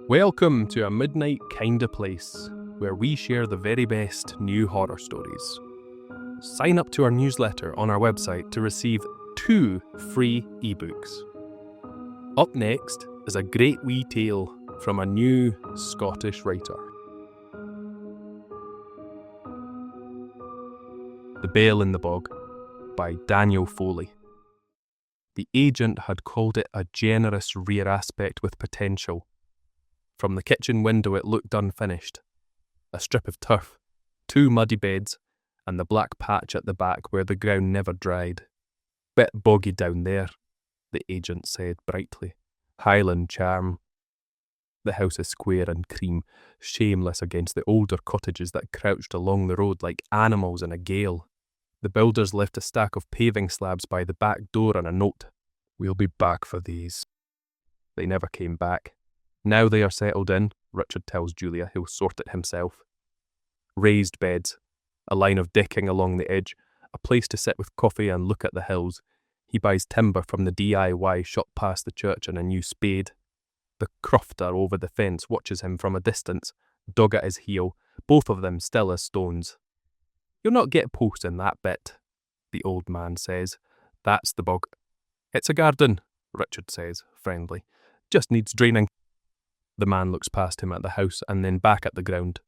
Welcome to a midnight kinda place where we share the very best new horror stories. Sign up to our newsletter on our website to receive 2 free ebooks. Up next is a great wee tale from a new Scottish writer. The Bell in the Bog by Daniel Foley. The agent had called it a generous rear aspect with potential. From the kitchen window it looked unfinished. A strip of turf, 2 muddy beds, and the black patch at the back where the ground never dried. Bit boggy down there, the agent said brightly. Highland charm. The house is square and cream, shameless against the older cottages that crouched along the road like animals in a gale. The builders left a stack of paving slabs by the back door and a note. "We'll be back for these." They never came back. Now they are settled in, Richard tells Julia, he'll sort it himself. Raised beds, a line of decking along the edge, a place to sit with coffee and look at the hills. He buys timber from the DIY shop past the church and a new spade. The crofter over the fence watches him from a distance, dog at his heel, both of them still as stones. "You'll not get post in that bit," the old man says. "That's the bog." "It's a garden," Richard says, friendly. "Just needs draining." The man looks past him at the house and then back at the ground.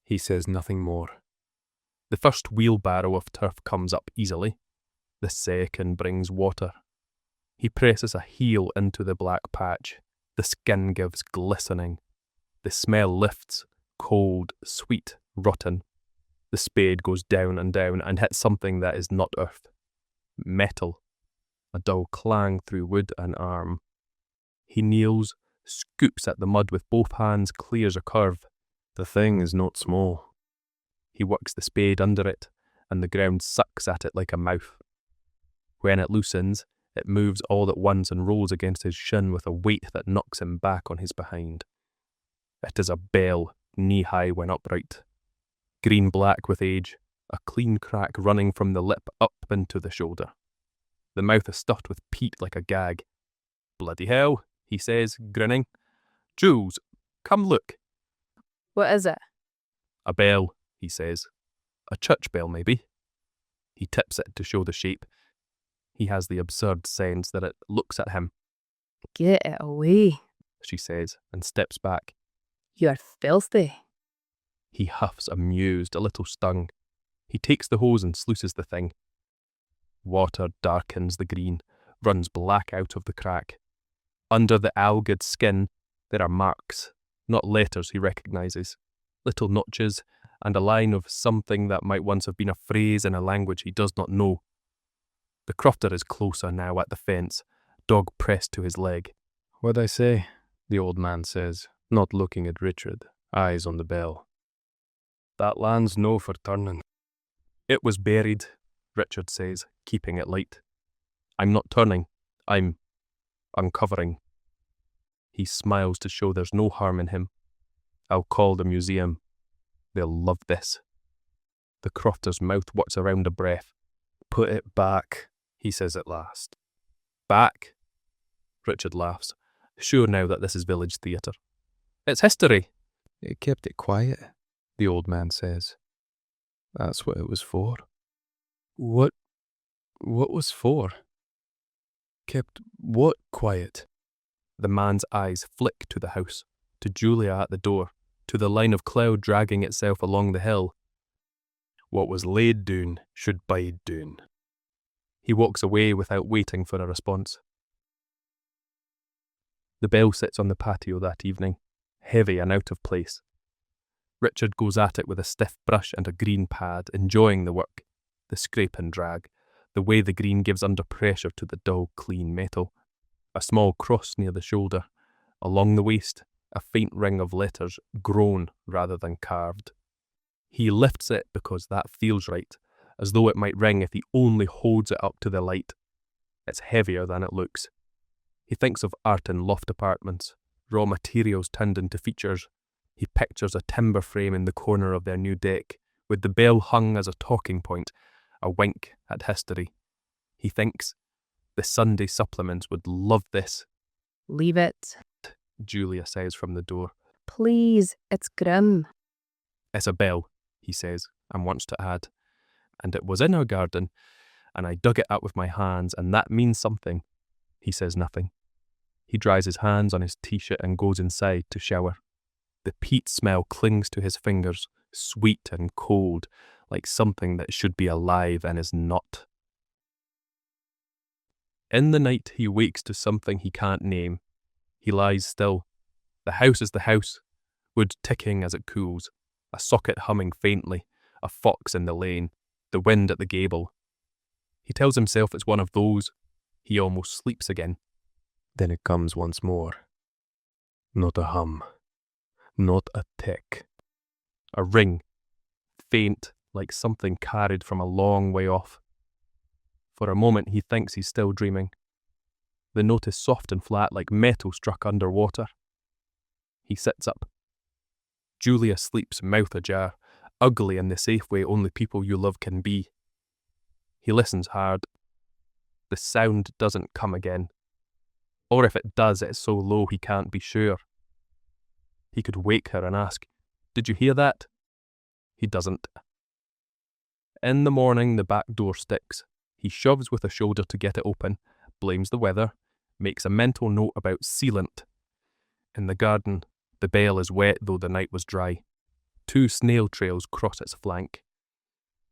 He says nothing more. The first wheelbarrow of turf comes up easily. The second brings water. He presses a heel into the black patch. The skin gives glistening. The smell lifts, cold, sweet, rotten. The spade goes down and hits something that is not earth. Metal. A dull clang through wood and arm. He kneels, scoops at the mud with both hands, clears a curve. The thing is not small. He works the spade under it, and the ground sucks at it like a mouth. When it loosens, it moves all at once and rolls against his shin with a weight that knocks him back on his behind. It is a bell, knee-high when upright. Green-black with age, a clean crack running from the lip up into the shoulder. The mouth is stuffed with peat like a gag. "Bloody hell," he says, grinning. "Jules, come look." What is it? "A bell," he says. "A church bell, maybe." He tips it to show the shape. He has the absurd sense that it looks at him. Get it away. She says, and steps back. You're filthy. He huffs, amused, a little stung. He takes the hose and sluices the thing. Water darkens the green, runs black out of the crack. Under the algid skin, there are marks, not letters he recognises, little notches, and a line of something that might once have been a phrase in a language he does not know. The crofter is closer now at the fence, dog pressed to his leg. "What'd I say?" the old man says, not looking at Richard, eyes on the bell. "That land's no for turning." "It was buried," Richard says, keeping it light. "I'm not turning. I'm uncovering." He smiles to show there's no harm in him. "I'll call the museum. They'll love this." The crofter's mouth works around a breath. "Put it back," he says at last. "Back?" Richard laughs, sure now that this is village theatre. "It's history." "It kept it quiet," the old man says. "That's what it was for." What was for? Kept what quiet? The man's eyes flick to the house, to Julia at the door, to the line of cloud dragging itself along the hill. What was laid down should bide down. He walks away without waiting for a response. The bell sits on the patio that evening, heavy and out of place. Richard goes at it with a stiff brush and a green pad, enjoying the work, the scrape and drag, the way the green gives under pressure to the dull, clean metal. A small cross near the shoulder. Along the waist, a faint ring of letters, grown rather than carved. He lifts it because that feels right, as though it might ring if he only holds it up to the light. It's heavier than it looks. He thinks of art in loft apartments, raw materials turned into features. He pictures a timber frame in the corner of their new deck, with the bell hung as a talking point, a wink at history. He thinks, the Sunday supplements would love this. Leave it. Julia says from the door. Please, it's grim. It's a bell, he says, and wants to add. And it was in our garden, and I dug it up with my hands, and that means something. He says nothing. He dries his hands on his t-shirt and goes inside to shower. The peat smell clings to his fingers, sweet and cold, like something that should be alive and is not. In the night he wakes to something he can't name. He lies still. The house is the house, wood ticking as it cools, a socket humming faintly, a fox in the lane, the wind at the gable. He tells himself it's one of those. He almost sleeps again. Then it comes once more. Not a hum. Not a tick. A ring, faint like something carried from a long way off. For a moment he thinks he's still dreaming. The note is soft and flat like metal struck under water. He sits up. Julia sleeps mouth ajar, ugly in the safe way only people you love can be. He listens hard. The sound doesn't come again. Or if it does, it's so low he can't be sure. He could wake her and ask, "Did you hear that?" He doesn't. In the morning, the back door sticks. He shoves with a shoulder to get it open, blames the weather, makes a mental note about sealant. In the garden, the bell is wet though the night was dry. 2 snail trails cross its flank.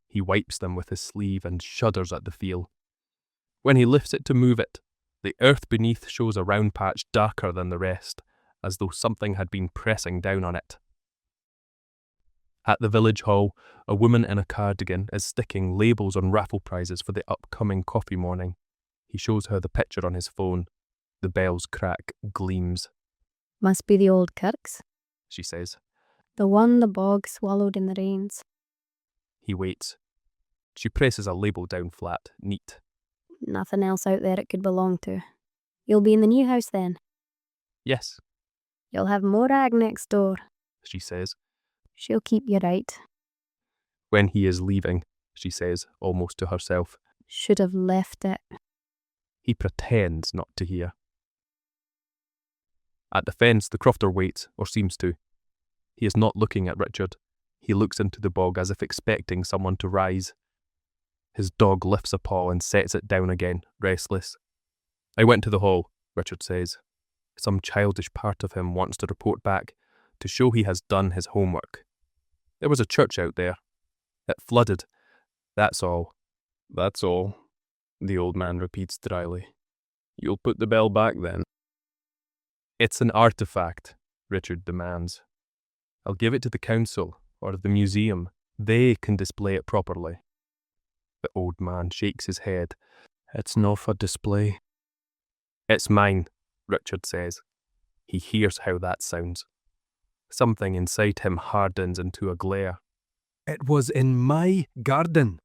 He wipes them with his sleeve and shudders at the feel. When he lifts it to move it, the earth beneath shows a round patch darker than the rest, as though something had been pressing down on it. At the village hall, a woman in a cardigan is sticking labels on raffle prizes for the upcoming coffee morning. He shows her the picture on his phone. The bell's crack gleams. Must be the old kirks. She says. The one the bog swallowed in the rains. He waits. She presses a label down flat, neat. Nothing else out there it could belong to. You'll be in the new house then. Yes, You'll have more ag next door. she says. She'll keep you right. When he is leaving, she says, almost to herself. Should have left it. He pretends not to hear. At the fence, the crofter waits, or seems to. He is not looking at Richard. He looks into the bog as if expecting someone to rise. His dog lifts a paw and sets it down again, restless. I went to the hall, Richard says. Some childish part of him wants to report back, to show he has done his homework. There was a church out there. It flooded. That's all. That's all, the old man repeats dryly. You'll put the bell back then? It's an artifact, Richard demands. I'll give it to the council, or the museum. They can display it properly. The old man shakes his head. It's not for display. It's mine, Richard says. He hears how that sounds. Something inside him hardens into a glare. It was in my garden.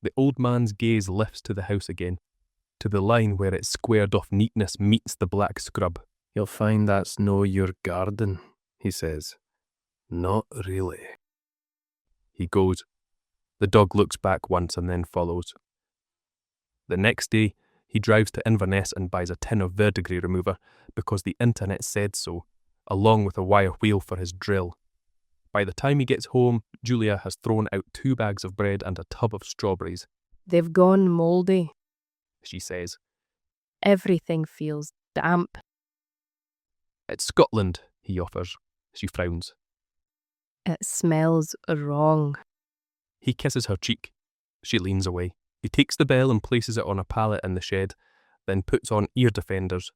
The old man's gaze lifts to the house again, to the line where its squared-off neatness meets the black scrub. You'll find that's no your garden, he says. Not really. He goes. The dog looks back once and then follows. The next day, he drives to Inverness and buys a tin of verdigris remover because the internet said so, along with a wire wheel for his drill. By the time he gets home, Julia has thrown out 2 bags of bread and a tub of strawberries. They've gone mouldy. She says. Everything feels damp. It's Scotland, he offers. She frowns. It smells wrong. He kisses her cheek. She leans away. He takes the bell and places it on a pallet in the shed, then puts on ear defenders.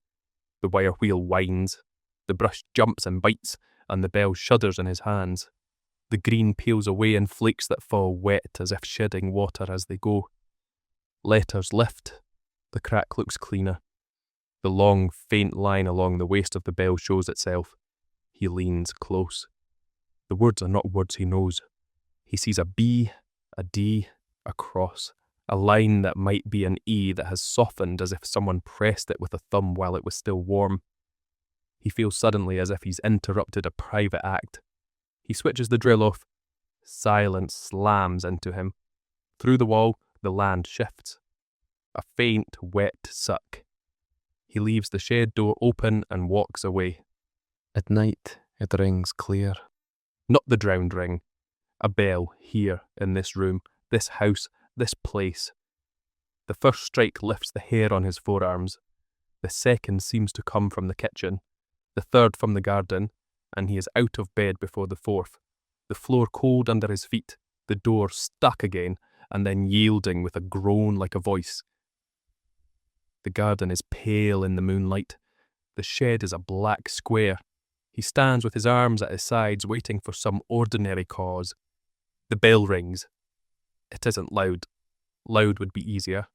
The wire wheel whines. The brush jumps and bites, and the bell shudders in his hands. The green peels away in flakes that fall wet as if shedding water as they go. Letters lift. The crack looks cleaner. The long, faint line along the waist of the bell shows itself. He leans close. The words are not words he knows. He sees a B, a D, a cross, a line that might be an E that has softened as if someone pressed it with a thumb while it was still warm. He feels suddenly as if he's interrupted a private act. He switches the drill off. Silence slams into him. Through the wall, the land shifts. A faint, wet suck. He leaves the shed door open and walks away. At night, it rings clear. Not the drowned ring. A bell here in this room, this house, this place. The first strike lifts the hair on his forearms. The second seems to come from the kitchen. The third from the garden, and he is out of bed before the fourth. The floor cold under his feet, the door stuck again, and then yielding with a groan like a voice. The garden is pale in the moonlight. The shed is a black square. He stands with his arms at his sides, waiting for some ordinary cause. The bell rings. It isn't loud. Loud would be easier.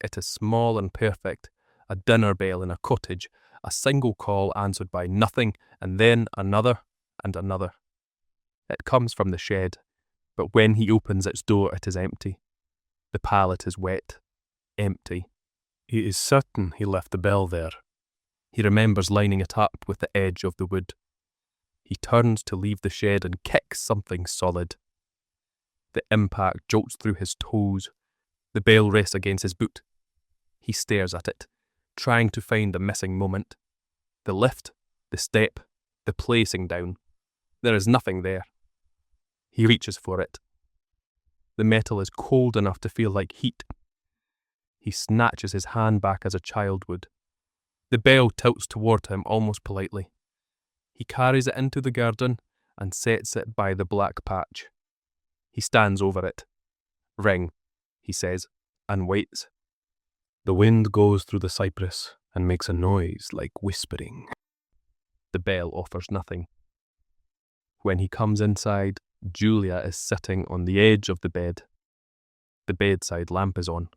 It is small and perfect, a dinner bell in a cottage, a single call answered by nothing, and then another and another. It comes from the shed, but when he opens its door it is empty. The pallet is wet, empty. He is certain he left the bell there. He remembers lining it up with the edge of the wood. He turns to leave the shed and kicks something solid. The impact jolts through his toes. The bell rests against his boot. He stares at it, trying to find the missing moment. The lift, the step, the placing down. There is nothing there. He reaches for it. The metal is cold enough to feel like heat. He snatches his hand back as a child would. The bell tilts toward him almost politely. He carries it into the garden and sets it by the black patch. He stands over it. Ring, he says, and waits. The wind goes through the cypress and makes a noise like whispering. The bell offers nothing. When he comes inside, Julia is sitting on the edge of the bed. The bedside lamp is on.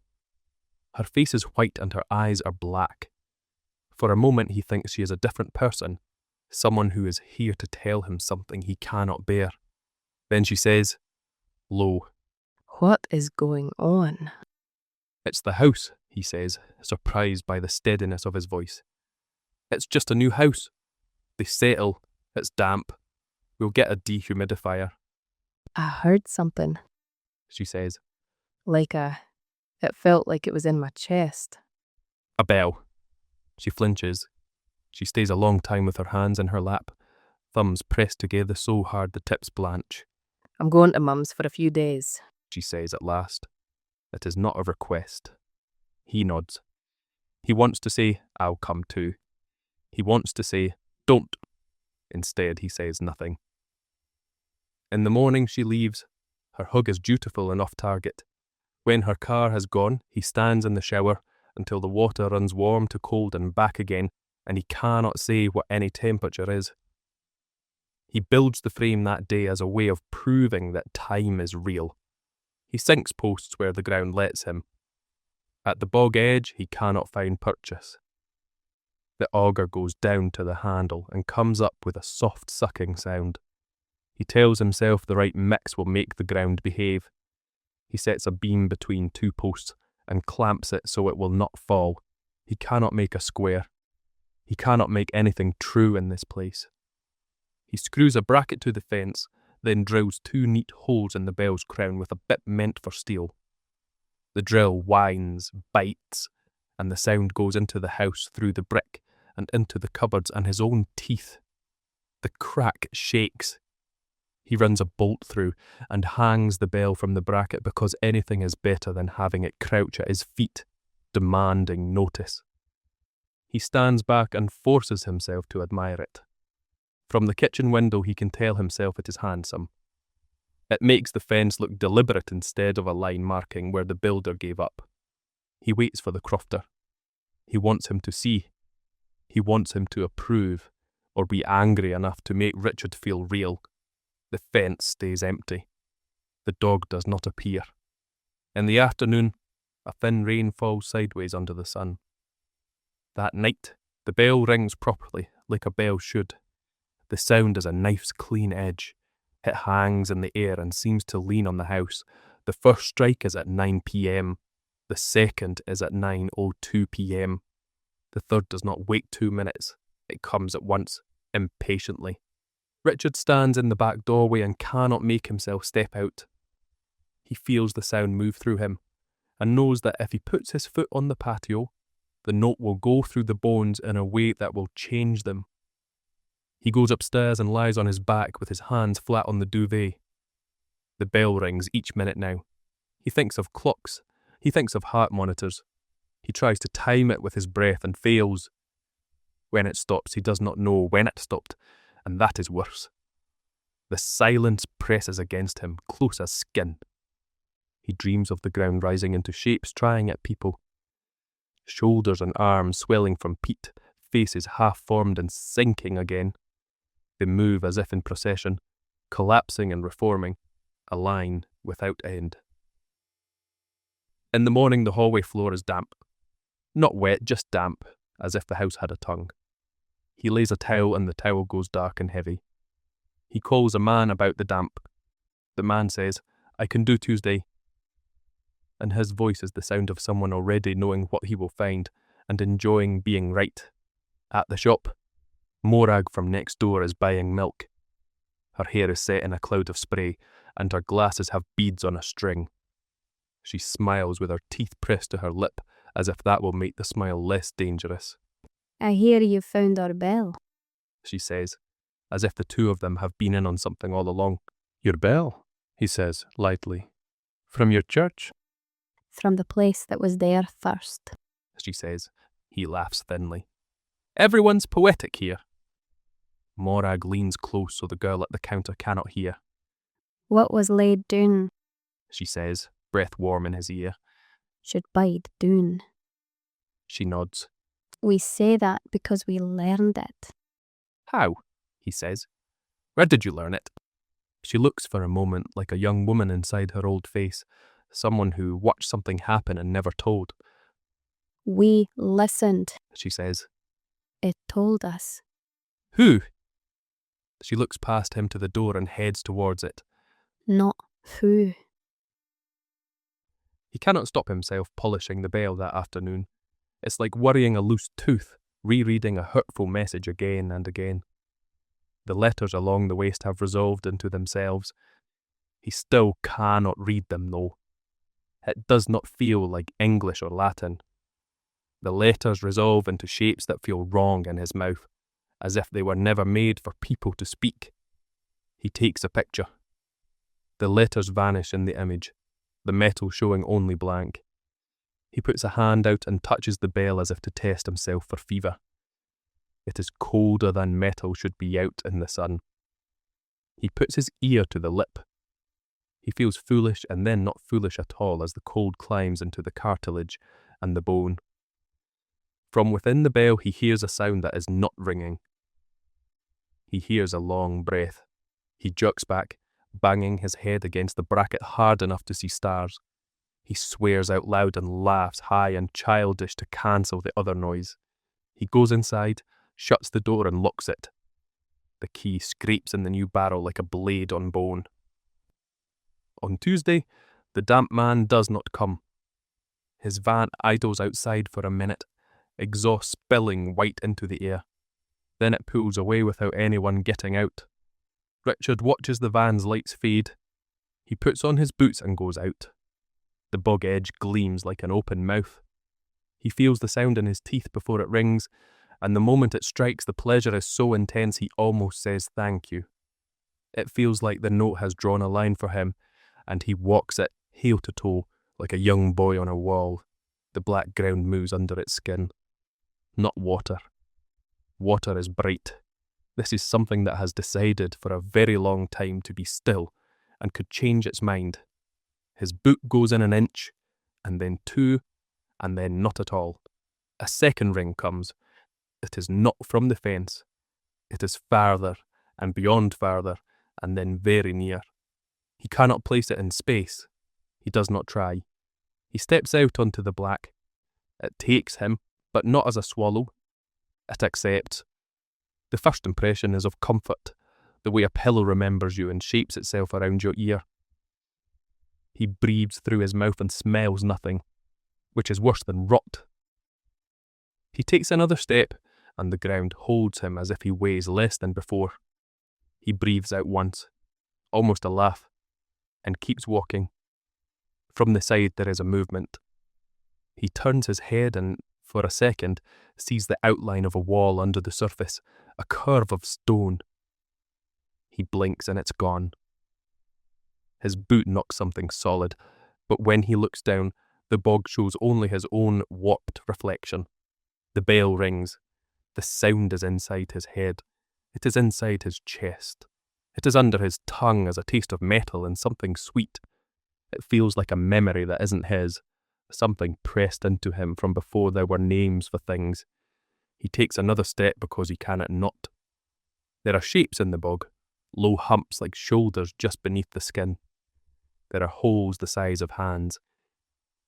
Her face is white and her eyes are black. For a moment he thinks she is a different person, someone who is here to tell him something he cannot bear. Then she says, low, "What is going on?" "It's the house," he says, surprised by the steadiness of his voice. "It's just a new house. They settle. It's damp. We'll get a dehumidifier." "I heard something, She says. it felt like it was in my chest." A bell. She flinches. She stays a long time with her hands in her lap, thumbs pressed together so hard the tips blanch. "I'm going to Mum's for a few days." She says at last. It is not a request. He nods. He wants to say, "I'll come too." He wants to say, "Don't." Instead, he says nothing. In the morning she leaves. Her hug is dutiful and off target. When her car has gone, he stands in the shower until the water runs warm to cold and back again, and he cannot say what any temperature is. He builds the frame that day as a way of proving that time is real. He sinks posts where the ground lets him. At the bog edge, he cannot find purchase. The auger goes down to the handle and comes up with a soft sucking sound. He tells himself the right mix will make the ground behave. He sets a beam between two posts and clamps it so it will not fall. He cannot make a square. He cannot make anything true in this place. He screws a bracket to the fence, then drills two neat holes in the bell's crown with a bit meant for steel. The drill whines, bites, and the sound goes into the house through the brick and into the cupboards and his own teeth. The crack shakes. He runs a bolt through and hangs the bell from the bracket because anything is better than having it crouch at his feet, demanding notice. He stands back and forces himself to admire it. From the kitchen window he can tell himself it is handsome. It makes the fence look deliberate instead of a line marking where the builder gave up. He waits for the crofter. He wants him to see. He wants him to approve, or be angry enough to make Richard feel real. The fence stays empty. The dog does not appear. In the afternoon, a thin rain falls sideways under the sun. That night, the bell rings properly, like a bell should. The sound is a knife's clean edge. It hangs in the air and seems to lean on the house. The first strike is at 9 p.m. The second is at 9:02 p.m. The third does not wait 2 minutes. It comes at once, impatiently. Richard stands in the back doorway and cannot make himself step out. He feels the sound move through him, and knows that if he puts his foot on the patio, The note will go through the bones in a way that will change them. He goes upstairs and lies on his back with his hands flat on the duvet. The bell rings each minute now. He thinks of clocks. He thinks of heart monitors. He tries to time it with his breath and fails. When it stops, he does not know when it stopped, and that is worse. The silence presses against him, close as skin. He dreams of the ground rising into shapes, trying at people. Shoulders and arms swelling from peat, faces half-formed and sinking again. They move as if in procession, collapsing and reforming, a line without end. In the morning, the hallway floor is damp. Not wet, just damp, as if the house had a tongue. He lays a towel and the towel goes dark and heavy. He calls a man about the damp. The man says, "I can do Tuesday." And his voice is the sound of someone already knowing what he will find and enjoying being right. At the shop, Morag from next door is buying milk. Her hair is set in a cloud of spray, and her glasses have beads on a string. She smiles with her teeth pressed to her lip, as if that will make the smile less dangerous. I hear you found our bell. She says, as if the two of them have been in on something all along. "Your bell," he says lightly. "From your church?" From the place that was there first. She says. He laughs thinly. "Everyone's poetic here." Morag leans close so the girl at the counter cannot hear. What was laid down She says, breath warm in his ear. should bide down. She nods. We say that because we learned it. "How?" he says. "Where did you learn it?" She looks for a moment like a young woman inside her old face, someone who watched something happen and never told. We listened. She says. It told us. "Who?" She looks past him to the door and heads towards it. Not who. He cannot stop himself polishing the bell that afternoon. It's like worrying a loose tooth, rereading a hurtful message again and again. The letters along the waist have resolved into themselves. He still cannot read them, though. It does not feel like English or Latin. The letters resolve into shapes that feel wrong in his mouth, as if they were never made for people to speak. He takes a picture. The letters vanish in the image, the metal showing only blank. He puts a hand out and touches the bell as if to test himself for fever. It is colder than metal should be out in the sun. He puts his ear to the lip. He feels foolish and then not foolish at all as the cold climbs into the cartilage and the bone. From within the bell he hears a sound that is not ringing. He hears a long breath. He jerks back, banging his head against the bracket hard enough to see stars. He swears out loud and laughs high and childish to cancel the other noise. He goes inside, shuts the door and locks it. The key scrapes in the new barrel like a blade on bone. On Tuesday, the damp man does not come. His van idles outside for a minute, exhaust spilling white into the air. Then it pulls away without anyone getting out. Richard watches the van's lights fade. He puts on his boots and goes out. The bog edge gleams like an open mouth. He feels the sound in his teeth before it rings, and the moment it strikes, the pleasure is so intense he almost says thank you. It feels like the note has drawn a line for him, and he walks it heel to toe like a young boy on a wall. The black ground moves under its skin. Not water. Water is bright. This is something that has decided for a very long time to be still and could change its mind. His boot goes in an inch, and then two, and then not at all. A second ring comes. It is not from the fence. It is farther, and beyond farther, and then very near. He cannot place it in space. He does not try. He steps out onto the black. It takes him, but not as a swallow. It accepts. The first impression is of comfort, the way a pillow remembers you and shapes itself around your ear. He breathes through his mouth and smells nothing, which is worse than rot. He takes another step, and the ground holds him as if he weighs less than before. He breathes out once, almost a laugh, and keeps walking. From the side there is a movement. He turns his head and For a second, sees the outline of a wall under the surface, a curve of stone. He blinks and it's gone. His boot knocks something solid, but when he looks down, the bog shows only his own warped reflection. The bell rings. The sound is inside his head. It is inside his chest. It is under his tongue as a taste of metal and something sweet. It feels like a memory that isn't his, something pressed into him from before there were names for things. He takes another step because he cannot not. There are shapes in the bog, low humps like shoulders just beneath the skin. There are holes the size of hands.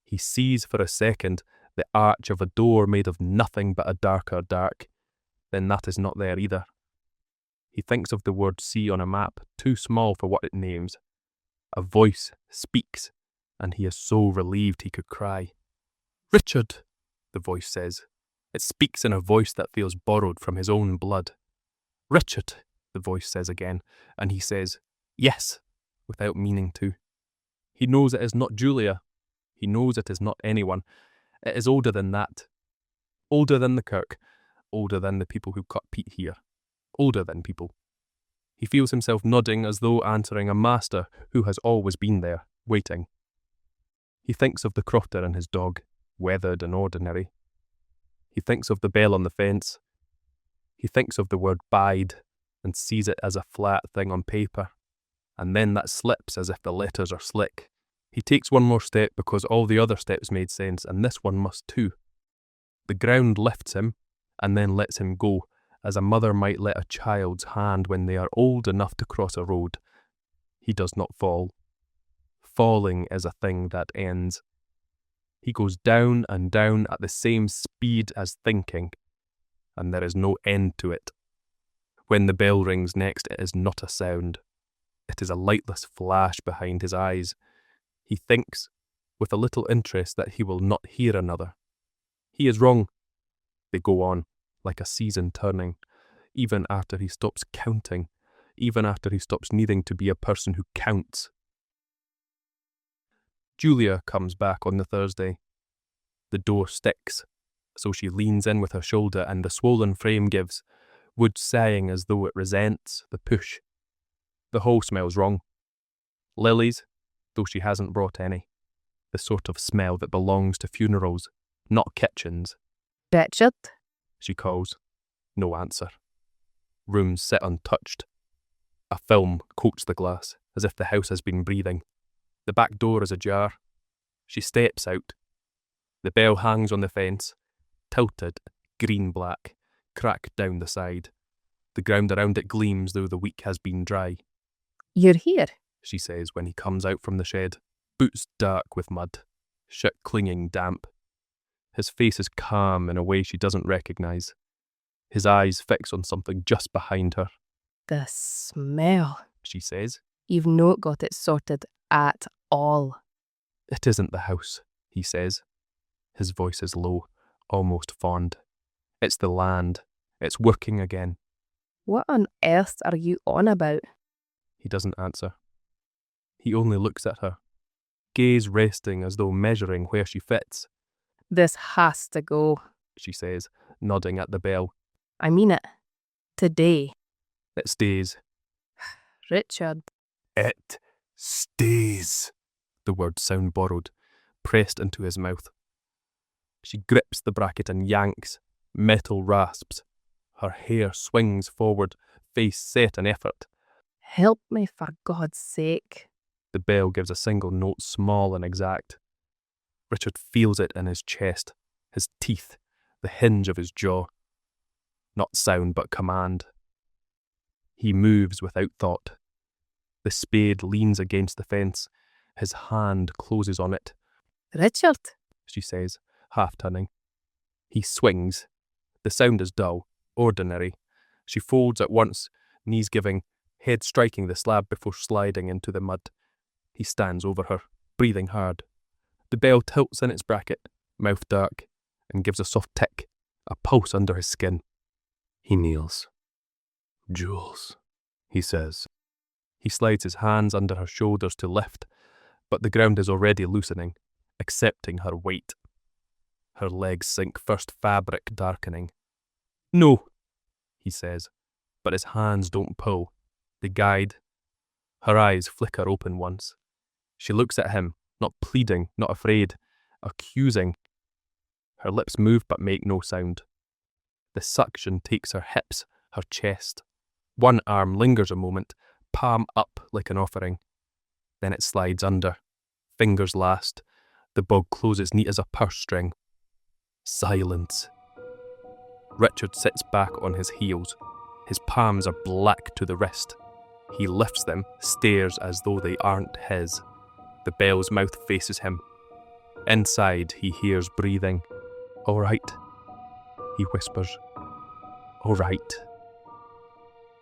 He sees for a second the arch of a door made of nothing but a darker dark. Then that is not there either. He thinks of the word sea on a map, too small for what it names. A voice speaks, and he is so relieved he could cry. "Richard," the voice says. It speaks in a voice that feels borrowed from his own blood. "Richard," the voice says again, and he says, "Yes," without meaning to. He knows it is not Julia. He knows it is not anyone. It is older than that. Older than the kirk. Older than the people who cut peat here. Older than people. He feels himself nodding as though answering a master who has always been there, waiting. He thinks of the crofter and his dog, weathered and ordinary. He thinks of the bell on the fence. He thinks of the word bide and sees it as a flat thing on paper, and then that slips as if the letters are slick. He takes one more step because all the other steps made sense, and this one must too. The ground lifts him and then lets him go, as a mother might let a child's hand when they are old enough to cross a road. He does not fall. Falling is a thing that ends. He goes down and down at the same speed as thinking, and there is no end to it. When the bell rings next, it is not a sound. It is a lightless flash behind his eyes. He thinks, with a little interest, that he will not hear another. He is wrong. They go on, like a season turning, even after he stops counting, even after he stops needing to be a person who counts. Julia comes back on the Thursday. The door sticks, so she leans in with her shoulder and the swollen frame gives, wood sighing as though it resents the push. The hall smells wrong. Lilies, though she hasn't brought any. The sort of smell that belongs to funerals, not kitchens. "Richard?" She calls. No answer. Rooms sit untouched. A film coats the glass, as if the house has been breathing. The back door is ajar. She steps out. The bell hangs on the fence, tilted, green-black, cracked down the side. The ground around it gleams though the week has been dry. "You're here?" She says when he comes out from the shed, boots dark with mud, shirt clinging damp. His face is calm in a way she doesn't recognise. His eyes fix on something just behind her. "The smell," She says. "You've not got it sorted at all." It isn't the house, he says. His voice is low, almost fond. It's the land. It's working again. "What on earth are you on about?" He doesn't answer. He only looks at her, gaze resting as though measuring where she fits. "This has to go." She says, nodding at the bell. "I mean it. Today." It stays. "Richard." It stays. The words sound borrowed, pressed into his mouth. She grips the bracket and yanks. Metal rasps. Her hair swings forward, face set in effort. "Help me for God's sake." The bell gives a single note, small and exact. Richard feels it in his chest, his teeth, the hinge of his jaw. Not sound, but command. He moves without thought. The spade leans against the fence. His hand closes on it. "Richard." She says, half turning. He swings. The sound is dull, ordinary. She folds at once, knees giving, head striking the slab before sliding into the mud. He stands over her, breathing hard. The bell tilts in its bracket, mouth dark, and gives a soft tick, a pulse under his skin. He kneels. "Jules," he says. He slides his hands under her shoulders to lift, but the ground is already loosening, accepting her weight. Her legs sink, first fabric darkening. "No," he says, but his hands don't pull. They guide. Her eyes flicker open once. She looks at him, not pleading, not afraid, accusing. Her lips move but make no sound. The suction takes her hips, her chest. One arm lingers a moment, palm up like an offering. Then it slides under. Fingers last. The bog closes neat as a purse string. Silence. Richard sits back on his heels. His palms are black to the wrist. He lifts them, stares as though they aren't his. The bell's mouth faces him. Inside, he hears breathing. "All right," he whispers. "All right."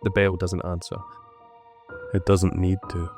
The bell doesn't answer. It doesn't need to.